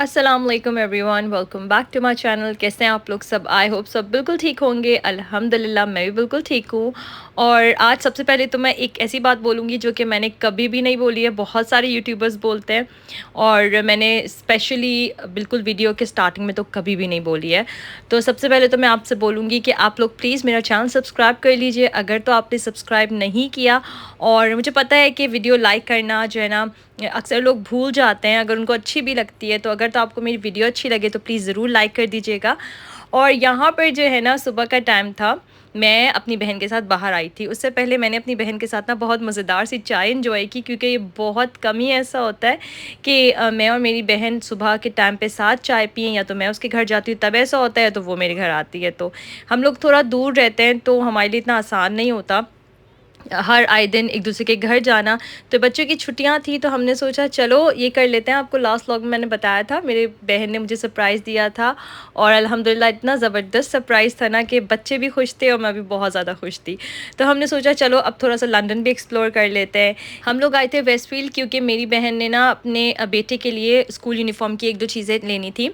अस्सलाम वालेकुम everyone, welcome back to my channel. कैसे हैं आप लोग सब? आई होप सब बिल्कुल ठीक होंगे। अल्हम्दुलिल्लाह मैं भी बिल्कुल ठीक हूँ। और आज सबसे पहले तो मैं एक ऐसी बात बोलूँगी जो कि मैंने कभी भी नहीं बोली है। बहुत सारे यूट्यूबर्स बोलते हैं और मैंने स्पेशली बिल्कुल वीडियो के स्टार्टिंग में तो कभी भी नहीं बोली है। तो सबसे पहले तो मैं आपसे बोलूँगी कि आप लोग प्लीज़ मेरा चैनल सब्सक्राइब कर लीजिए अगर तो आपने सब्सक्राइब नहीं किया। और मुझे पता है कि वीडियो लाइक करना जो है ना अक्सर लोग भूल जाते हैं, अगर उनको अच्छी भी लगती है। तो अगर तो आपको मेरी वीडियो अच्छी लगे तो प्लीज़ ज़रूर लाइक कर दीजिएगा। और यहाँ पर जो है ना सुबह का टाइम था, मैं अपनी बहन के साथ बाहर आई थी। उससे पहले मैंने अपनी बहन के साथ ना बहुत मज़ेदार सी चाय एंजॉय की, क्योंकि ये बहुत कम ही ऐसा होता है कि मैं और मेरी बहन सुबह के टाइम पे साथ चाय पिएँ। या तो मैं उसके घर जाती हूँ तब ऐसा होता है, तो वो मेरे घर आती है। तो हम लोग थोड़ा दूर रहते हैं तो हमारे लिए इतना आसान नहीं होता हर आए दिन एक दूसरे के घर जाना। तो बच्चों की छुट्टियां थी तो हमने सोचा चलो ये कर लेते हैं। आपको लास्ट व्लॉग में मैंने बताया था, मेरे बहन ने मुझे सरप्राइज़ दिया था और अल्हम्दुलिल्लाह इतना ज़बरदस्त सरप्राइज़ था ना कि बच्चे भी खुश थे और मैं भी बहुत ज़्यादा खुश थी। तो हमने सोचा चलो अब थोड़ा सा लंदन भी एक्सप्लोर कर लेते हैं। हम लोग आए थे वेस्टफील्ड, क्योंकि मेरी बहन ने ना अपने बेटे के लिए स्कूल यूनिफॉर्म की एक दो चीज़ें लेनी थी।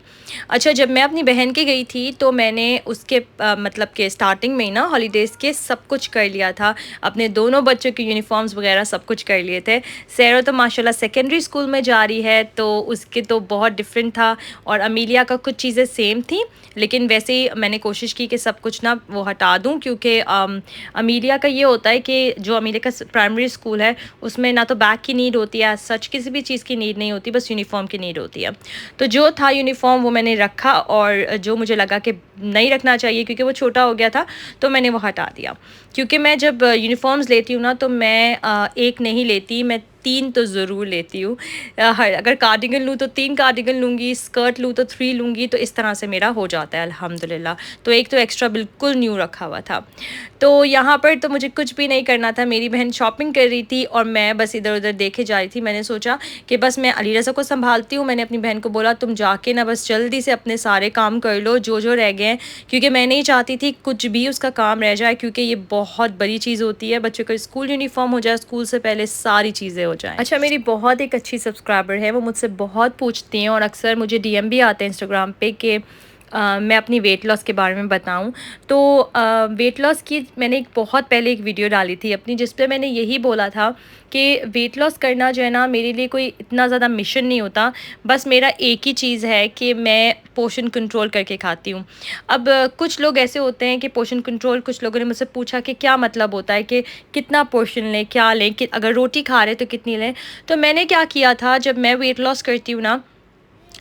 अच्छा, जब मैं अपनी बहन के गई थी तो मैंने उसके मतलब के स्टार्टिंग में ही ना हॉलीडेज़ के सब कुछ कर लिया था। अपने दोनों बच्चों के यूनिफ़ॉर्म्स वगैरह सब कुछ कर लिए थे। सैरा तो माशाल्लाह सेकेंडरी स्कूल में जा रही है, तो उसके तो बहुत डिफरेंट था। और अमीलिया का कुछ चीज़ें सेम थी, लेकिन वैसे ही मैंने कोशिश की कि सब कुछ ना वो हटा दूँ, क्योंकि अमीलिया का ये होता है कि जो अमीलिया का प्राइमरी स्कूल है उसमें ना तो बैग की नीड होती है, सच किसी भी चीज़ की नीड नहीं होती, बस यूनिफ़ॉर्म की नीड होती है। तो जो था यूनिफ़ॉर्म वो मैंने रखा, और जो मुझे लगा कि नहीं रखना चाहिए क्योंकि वो छोटा हो गया था, तो मैंने वो हटा दिया। क्योंकि मैं जब यूनिफ़ॉर्म्स लेती हूँ ना तो मैं एक नहीं लेती, मैं 3 तो ज़रूर लेती हूँ। हर अगर कार्डिगन लूँ तो 3 कार्डिगन लूँगी, स्कर्ट लूँ तो 3 लूँगी, तो इस तरह से मेरा हो जाता है अल्हम्दुलिल्लाह। तो एक तो एक्स्ट्रा बिल्कुल न्यू रखा हुआ था। तो यहाँ पर तो मुझे कुछ भी नहीं करना था, मेरी बहन शॉपिंग कर रही थी और मैं बस इधर-उधर देखे जा रही थी। मैंने सोचा कि बस मैं अली रज़ा को सँभालती हूँ। मैंने अपनी बहन को बोला तुम जाके ना बस जल्दी से अपने सारे काम कर लो जो-जो रह गए हैं, क्योंकि मैं नहीं चाहती थी कुछ भी उसका काम रह जाए, क्योंकि ये बहुत बड़ी चीज़ होती है। बच्चों का स्कूल यूनिफ़ॉर्म हो जाए, स्कूल से पहले सारी चीज़ें हो जाएँ। अच्छा, मेरी बहुत एक अच्छी सब्सक्राइबर है, वो मुझसे बहुत पूछती हैं और अक्सर मुझे डीएम भी आते हैं इंस्टाग्राम पे कि मैं अपनी वेट लॉस के बारे में बताऊं। तो वेट लॉस की मैंने एक बहुत पहले एक वीडियो डाली थी अपनी, जिस पे मैंने यही बोला था कि वेट लॉस करना जो है ना मेरे लिए कोई इतना ज़्यादा मिशन नहीं होता। बस मेरा एक ही चीज़ है कि मैं पोर्शन कंट्रोल करके खाती हूँ। अब कुछ लोग ऐसे होते हैं कि पोर्शन कंट्रोल, कुछ लोगों ने मुझसे पूछा कि क्या मतलब होता है, कि कितना पोर्शन लें, क्या लें, कि अगर रोटी खा रहे तो कितनी लें। तो मैंने क्या किया था, जब मैं वेट लॉस करती हूँ ना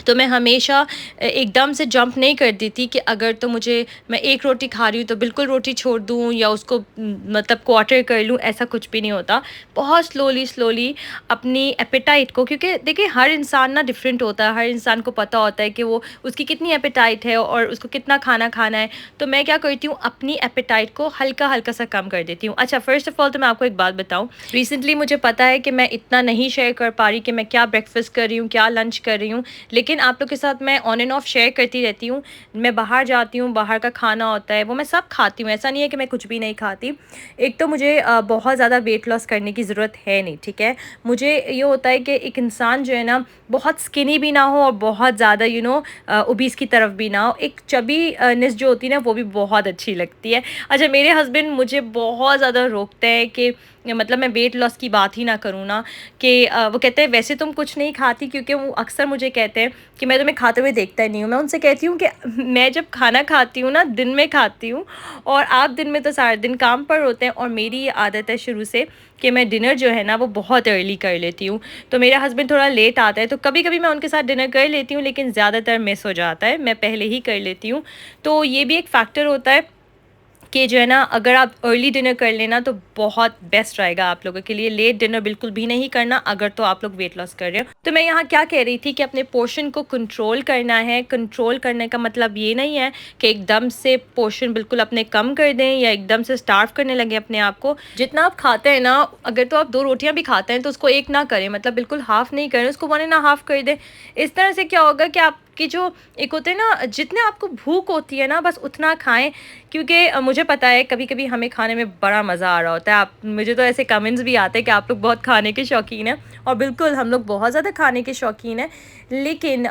तो मैं हमेशा एकदम से जंप नहीं करती थी कि अगर तो मुझे मैं एक रोटी खा रही हूँ तो बिल्कुल रोटी छोड़ दूँ या उसको मतलब क्वार्टर कर लूँ, ऐसा कुछ भी नहीं होता। बहुत स्लोली स्लोली अपनी एपेटाइट को, क्योंकि देखिए हर इंसान ना डिफरेंट होता है, हर इंसान को पता होता है कि वो उसकी कितनी एपेटाइट है और उसको कितना खाना खाना है। तो मैं क्या करती हूँ, अपनी एपेटाइट को हल्का हल्का सा कम कर देती हूँ। अच्छा, फ़र्स्ट ऑफ़ ऑल तो मैं आपको एक बात बताऊँ, रिसेंटली मुझे पता है कि मैं इतना नहीं शेयर कर पा रही कि मैं क्या ब्रेकफ़ास्ट कर रही हूँ, क्या लंच कर रही हूँ, लेकिन आप लोग के साथ मैं ऑन एंड ऑफ शेयर करती रहती हूँ। मैं बाहर जाती हूँ, बाहर का खाना होता है वो मैं सब खाती हूँ, ऐसा नहीं है कि मैं कुछ भी नहीं खाती। एक तो मुझे बहुत ज़्यादा वेट लॉस करने की ज़रूरत है नहीं, ठीक है। मुझे ये होता है कि एक इंसान जो है ना बहुत स्किनी भी ना हो और बहुत ज़्यादा ओबीस की तरफ भी ना हो। एक चबी नेस जो होती है ना वो भी बहुत अच्छी लगती है। अच्छा, मेरे हस्बैंड मुझे बहुत ज़्यादा रोकते हैं कि मतलब मैं वेट लॉस की बात ही ना करूँ ना, कि वो कहते हैं वैसे तुम कुछ नहीं खाती, क्योंकि वो अक्सर मुझे कहते हैं कि मैं तुम्हें खाते हुए देखता ही नहीं हूँ। मैं उनसे कहती हूँ कि मैं जब खाना खाती हूँ ना दिन में खाती हूँ, और आप दिन में तो सारा दिन काम पर होते हैं, और मेरी ये आदत है शुरू से कि मैं डिनर जो है ना वो बहुत अर्ली कर लेती हूँ। तो मेरा हस्बैंड थोड़ा लेट आता है तो कभी कभी मैं उनके साथ डिनर कर लेती हूँ, लेकिन ज़्यादातर मिस हो जाता है, मैं पहले ही कर लेती हूँ। तो ये भी एक फैक्टर होता है कि जो है ना अगर आप अर्ली डिनर कर लेना तो बहुत बेस्ट रहेगा आप लोगों के लिए। लेट डिनर बिल्कुल भी नहीं करना अगर तो आप लोग वेट लॉस कर रहे हो। तो मैं यहाँ क्या कह रही थी कि अपने पोर्शन को कंट्रोल करना है। कंट्रोल करने का मतलब ये नहीं है कि एकदम से पोर्शन बिल्कुल अपने कम कर दें या एकदम से स्टार्व करने लगे अपने आप को। जितना आप खाते हैं ना, अगर तो आप 2 रोटियां भी खाते हैं तो उसको एक ना करें, मतलब बिल्कुल हाफ नहीं करें, उसको 1 1/2 कर दें। इस तरह से क्या होगा कि आप आपकी जो एक होते हैं ना, जितने आपको भूख होती है ना बस उतना खाएँ, क्योंकि मुझे पता है कभी-कभी हमें खाने में बड़ा मज़ा आ रहा होता है। आप मुझे तो ऐसे कमेंट्स भी आते हैं कि आप लोग बहुत खाने के शौकीन हैं, और बिल्कुल हम लोग बहुत ज़्यादा खाने के शौकीन हैं। लेकिन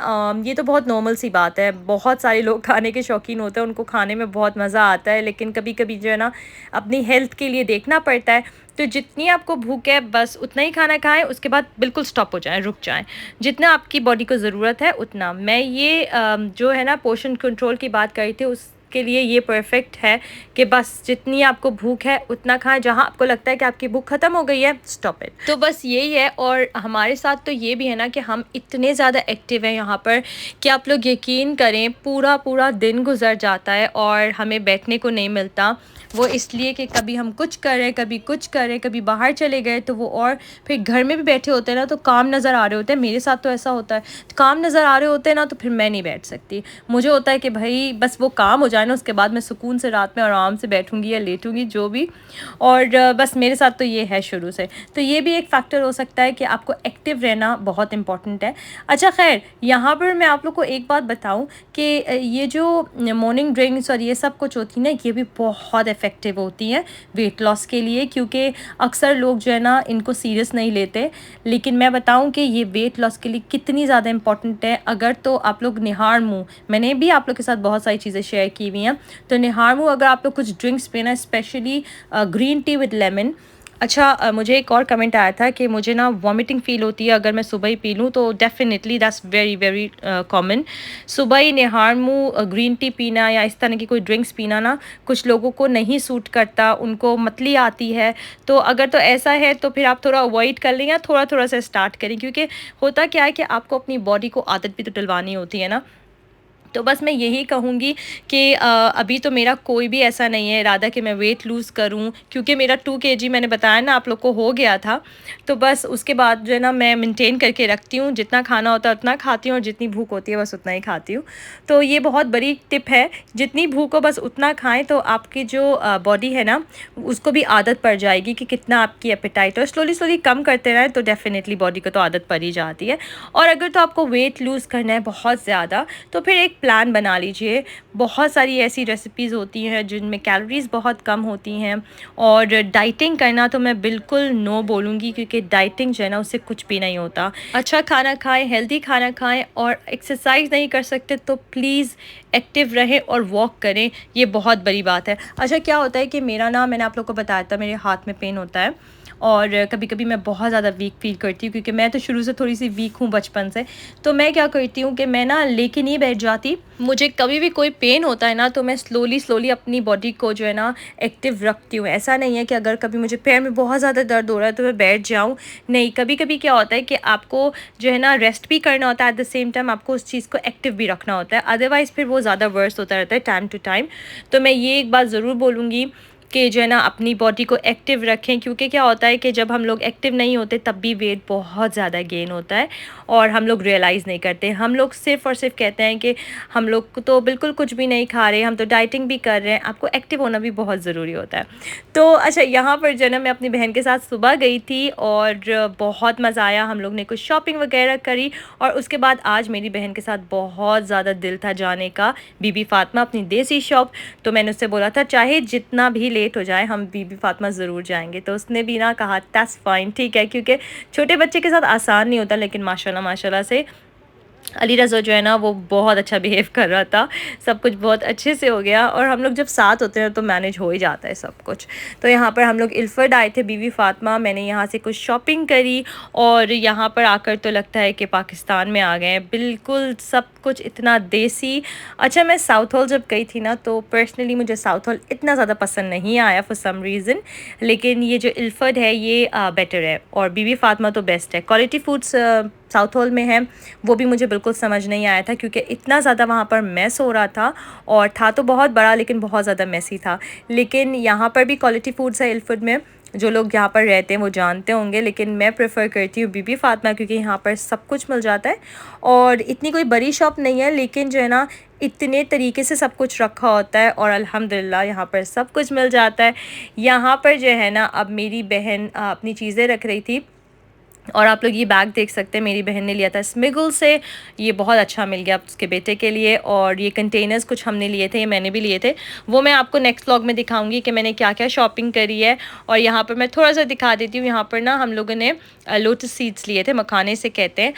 ये तो बहुत नॉर्मल सी बात है, बहुत सारे लोग खाने के शौकीन होते हैं, उनको खाने में बहुत मज़ा आता है, लेकिन कभी-कभी जो है ना अपनी हेल्थ के लिए देखना पड़ता है। तो जितनी आपको भूख है बस उतना ही खाना खाएँ, उसके बाद बिल्कुल स्टॉप हो जाएँ, रुक जाएँ। जितना आपकी बॉडी को ज़रूरत है उतना। मैं ये जो है ना पोर्शन कंट्रोल की बात कर रही थी, उसके लिए ये परफ़ेक्ट है कि बस जितनी आपको भूख है उतना खाएँ, जहाँ आपको लगता है कि आपकी भूख ख़त्म हो गई है, स्टॉप इट। तो बस यही है, और हमारे साथ तो ये भी है ना कि हम इतने ज़्यादा एक्टिव हैं यहाँ पर कि आप लोग यकीन करें पूरा-पूरा दिन गुज़र जाता है और हमें बैठने को नहीं मिलता। वो इसलिए कि कभी हम कुछ कर रहे हैं, कभी कुछ कर रहे हैं, कभी बाहर चले गए तो वो, और फिर घर में भी बैठे होते हैं ना तो काम नज़र आ रहे होते हैं। मेरे साथ तो ऐसा होता है, काम नज़र आ रहे होते हैं ना तो फिर मैं नहीं बैठ सकती। मुझे होता है कि भाई बस वो काम हो जाए ना, उसके बाद मैं सुकून से रात में आराम से बैठूँगी या लेटूँगी जो भी। और बस मेरे साथ तो ये है शुरू से। तो ये भी एक फैक्टर हो सकता है कि आपको एक्टिव रहना बहुत इम्पॉर्टेंट है। अच्छा ख़ैर, यहाँ पर मैं आप लोग को एक बात बताऊँ कि ये जो मॉर्निंग ड्रिंक्स और ये सब कुछ होती है ना, ये भी बहुत इफ़ेक्टिव होती हैं वेट लॉस के लिए, क्योंकि अक्सर लोग जो है ना इनको सीरियस नहीं लेते। लेकिन मैं बताऊँ कि ये वेट लॉस के लिए कितनी ज़्यादा इम्पॉर्टेंट है। अगर तो आप लोग निहार मुँह, मैंने भी आप लोग के साथ बहुत सारी चीज़ें शेयर की हुई हैं, तो निहार मुँह अगर आप लोग कुछ ड्रिंक्स पीना, specially green tea with lemon. अच्छा, मुझे एक और कमेंट आया था कि मुझे ना वॉमिटिंग फ़ील होती है अगर मैं सुबह ही पी लूँ, तो definitely that's very very common. सुबह ही निहार मुँह ग्रीन टी पीना या इस तरह की कोई ड्रिंक्स पीना ना कुछ लोगों को नहीं सूट करता, उनको मतली आती है। तो अगर तो ऐसा है तो फिर आप थोड़ा अवॉइड कर लें या थोड़ा-थोड़ा सा स्टार्ट करें, क्योंकि होता क्या है कि आपको अपनी बॉडी को आदत भी तो डलवानी होती है ना। तो बस मैं यही कहूँगी कि अभी तो मेरा कोई भी ऐसा नहीं है इरादा कि मैं वेट लूज़ करूँ, क्योंकि मेरा 2 केजी मैंने बताया ना आप लोग को हो गया था। तो बस उसके बाद जो है ना मैं मेंटेन करके रखती हूँ, जितना खाना होता है उतना खाती हूँ और जितनी भूख होती है बस उतना ही खाती हूँ। तो ये बहुत बड़ी टिप है, जितनी भूख हो बस उतना खाएँ, तो आपकी जो बॉडी है ना उसको भी आदत पड़ जाएगी कि कितना आपकी एपेटाइट है, और स्लोली-स्लोली कम करते रहें तो डेफ़िनेटली बॉडी को तो आदत पड़ ही जाती है। और अगर तो आपको वेट लूज़ करना है बहुत ज़्यादा, तो फिर एक प्लान बना लीजिए। बहुत सारी ऐसी रेसिपीज़ होती हैं जिनमें कैलोरीज़ बहुत कम होती हैं, और डाइटिंग करना तो मैं बिल्कुल नो बोलूँगी, क्योंकि डाइटिंग जो है ना उससे कुछ भी नहीं होता। अच्छा खाना खाएँ, हेल्दी खाना खाएँ, और एक्सरसाइज़ नहीं कर सकते तो प्लीज़ एक्टिव रहें और वॉक करें, ये बहुत बड़ी बात है। अच्छा, क्या होता है कि मेरा ना, मैंने आप लोग को बताया था मेरे हाथ में पेन होता है, और कभी-कभी मैं बहुत ज़्यादा वीक फ़ील करती हूँ, क्योंकि मैं तो शुरू से थोड़ी-सी वीक हूँ बचपन से। तो मैं क्या करती हूँ कि मैं ना लेके नहीं बैठ जाती। मुझे कभी भी कोई पेन होता है ना तो मैं स्लोली अपनी बॉडी को जो है ना एक्टिव रखती हूँ। ऐसा नहीं है कि अगर कभी मुझे पैर में बहुत ज़्यादा दर्द हो रहा है तो मैं बैठ जाऊँ। नहीं, कभी-कभी क्या होता है कि आपको जो है ना रेस्ट भी करना होता है, एट द सेम टाइम आपको उस चीज़ को एक्टिव भी रखना होता है। अदरवाइज़ फिर वो ज़्यादा वर्स्ट होता रहता है टाइम टू टाइम। तो मैं ये एक बात ज़रूर बोलूँगी कि जो है ना अपनी बॉडी को एक्टिव रखें, क्योंकि क्या होता है कि जब हम लोग एक्टिव नहीं होते तब भी वेट बहुत ज़्यादा गेन होता है और हम लोग रियलाइज़ नहीं करते। हम लोग सिर्फ़ और सिर्फ कहते हैं कि हम लोग तो बिल्कुल कुछ भी नहीं खा रहे, हम तो डाइटिंग भी कर रहे हैं। आपको एक्टिव होना भी बहुत ज़रूरी होता है। तो अच्छा, यहाँ पर जो है ना मैं अपनी बहन के साथ सुबह गई थी और बहुत मज़ा आया। हम लोग ने कुछ शॉपिंग वगैरह करी, और उसके बाद आज मेरी बहन के साथ बहुत ज़्यादा दिल था जाने का, बीबी फ़ातिमा अपनी देसी शॉप। तो मैंने उससे बोला था चाहे जितना भी लेट हो जाए हम बीबी फ़ातिमा ज़रूर जाएँगे। तो उसने भी ना कहा दैट्स फाइन, ठीक है, क्योंकि छोटे बच्चे के साथ आसान नहीं होता, लेकिन माशाल्लाह से अली रज़ा जो है ना वो बहुत अच्छा बिहेव कर रहा था। सब कुछ बहुत अच्छे से हो गया, और हम लोग जब साथ होते हैं तो मैनेज हो ही जाता है सब कुछ। तो यहाँ पर हम लोग इल्फर्ड आए थे बीबी फ़ातिमा, मैंने यहाँ से कुछ शॉपिंग करी, और यहाँ पर आकर तो लगता है कि पाकिस्तान में आ गए हैं। बिल्कुल सब कुछ इतना देसी। अच्छा, मैं साउथ हॉल जब गई थी ना तो पर्सनली मुझे साउथ हॉल इतना ज़्यादा पसंद नहीं आया फॉर सम रीज़न, लेकिन ये जो इल्फर्ड है ये बेटर है, और बीबी फ़ातिमा तो बेस्ट है। क्वालिटी फूड्स साउथ हॉल में है, वो भी मुझे बिल्कुल समझ नहीं आया था, क्योंकि इतना ज़्यादा वहाँ पर मेस हो रहा था, और था तो बहुत बड़ा लेकिन बहुत ज़्यादा मेसी था। लेकिन यहाँ पर भी क्वालिटी फूड्स है इल्फर्ड में, जो लोग यहाँ पर रहते हैं वो जानते होंगे, लेकिन मैं प्रेफर करती हूँ बीबी फ़ातिमा, क्योंकि यहाँ पर सब कुछ मिल जाता है, और इतनी कोई बड़ी शॉप नहीं है, लेकिन जो है ना इतने तरीके से सब कुछ रखा होता है, और अल्हम्दुलिल्लाह यहाँ पर सब कुछ मिल जाता है। यहाँ पर जो है ना अब मेरी बहन अपनी चीज़ें रख रही थी, और आप लोग ये बैग देख सकते हैं, मेरी बहन ने लिया था स्मिगल से, ये बहुत अच्छा मिल गया उसके बेटे के लिए। और ये कंटेनर्स कुछ हमने लिए थे, ये मैंने भी लिए थे, वो मैं आपको नेक्स्ट व्लॉग में दिखाऊंगी कि मैंने क्या क्या शॉपिंग करी है। और यहाँ पर मैं थोड़ा सा दिखा देती हूँ, यहाँ पर ना हम लोगों ने लोटस सीड्स लिए थे, मखाने से कहते हैं।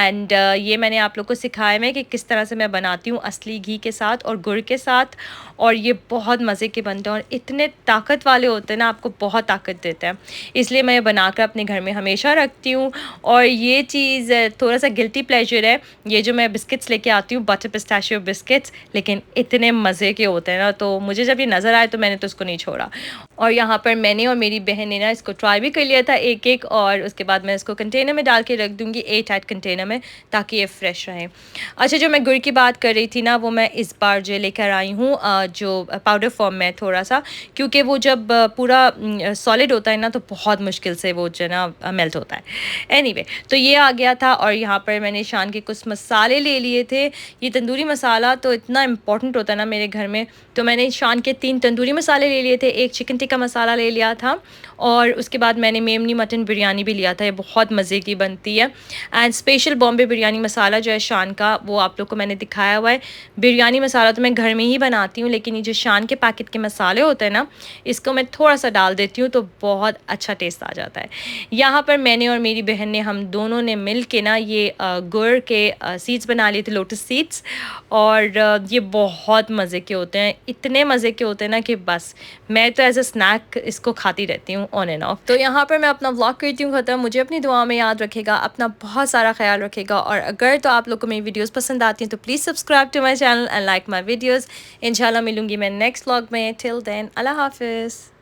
एंड ये मैंने आप लोग को सिखाया है कि किस तरह से मैं बनाती हूँ असली घी के साथ और गुड़ के साथ। और ये बहुत मज़े के बनते हैं और इतने ताकत वाले होते हैं ना, आपको बहुत ताकत देते हैं, इसलिए मैं ये बनाकर अपने घर में हमेशा रखती हूँ। और ये चीज़ थोड़ा सा गिल्टी प्लेजर है, ये जो मैं बिस्किट्स लेके आती हूँ, बटर पिस्ताशियो बिस्किट्स, लेकिन इतने मज़े के होते हैं ना, तो मुझे जब ये नज़र आए तो मैंने तो इसको नहीं छोड़ा। और यहाँ पर मैंने और मेरी बहन ने ना इसको ट्राई भी कर लिया था एक एक, और उसके बाद मैं इसको कंटेनर में डाल के रख दूँगी, 8 कंटेनर में, ताकि ये फ्रेश रहें। अच्छा, जो मैं गुड़ की बात कर रही थी ना, वो मैं इस बार जो लेकर आई हूँ जो पाउडर फॉर्म में थोड़ा सा, क्योंकि वो जब पूरा सॉलिड होता है ना तो बहुत मुश्किल से वो जो ना मेल्ट होता है। एनीवे, तो ये आ गया था। और यहाँ पर मैंने शान के कुछ मसाले ले लिए थे। ये तंदूरी मसाला तो इतना इम्पॉर्टेंट होता है ना मेरे घर में, तो मैंने शान के 3 तंदूरी मसाले ले लिए थे, एक चिकन टिक्का मसाला ले लिया था, और उसके बाद मैंने मेमनी मटन बिरयानी भी लिया था, ये बहुत मज़े की बनती है। एंड स्पेशल बॉम्बे बिरयानी मसाला जो है शान का, वो आप लोग को मैंने दिखाया हुआ है। बिरयानी मसाला तो मैं घर में ही बनाती हूँ, लेकिन ये जो शान के पैकेट के मसाले होते हैं ना, इसको मैं थोड़ा सा डाल देती हूँ तो बहुत अच्छा टेस्ट आ जाता है। यहाँ पर मैंने और मेरी बहन ने, हम दोनों ने मिल के ना ये गुड़ के सीड्स बना लिए थे, लोटस सीड्स। और ये बहुत मज़े के होते हैं, इतने मज़े के होते हैं ना कि बस मैं तो एज अ स्नैक इसको खाती रहती हूँ ऑन एंड ऑफ। तो यहाँ पर मैं अपना व्लॉग करती हूँ ख़त्म। मुझे अपनी दुआ में याद रखेगा, अपना बहुत सारा ख्याल रखेगा, और अगर तो आप लोग को मेरी वीडियोस पसंद आती हैं तो please subscribe to my channel and like my videos. इंशाल्लाह मिलूँगी मैं नेक्स्ट व्लॉग में। टिल देन, अल्लाह हाफिज़।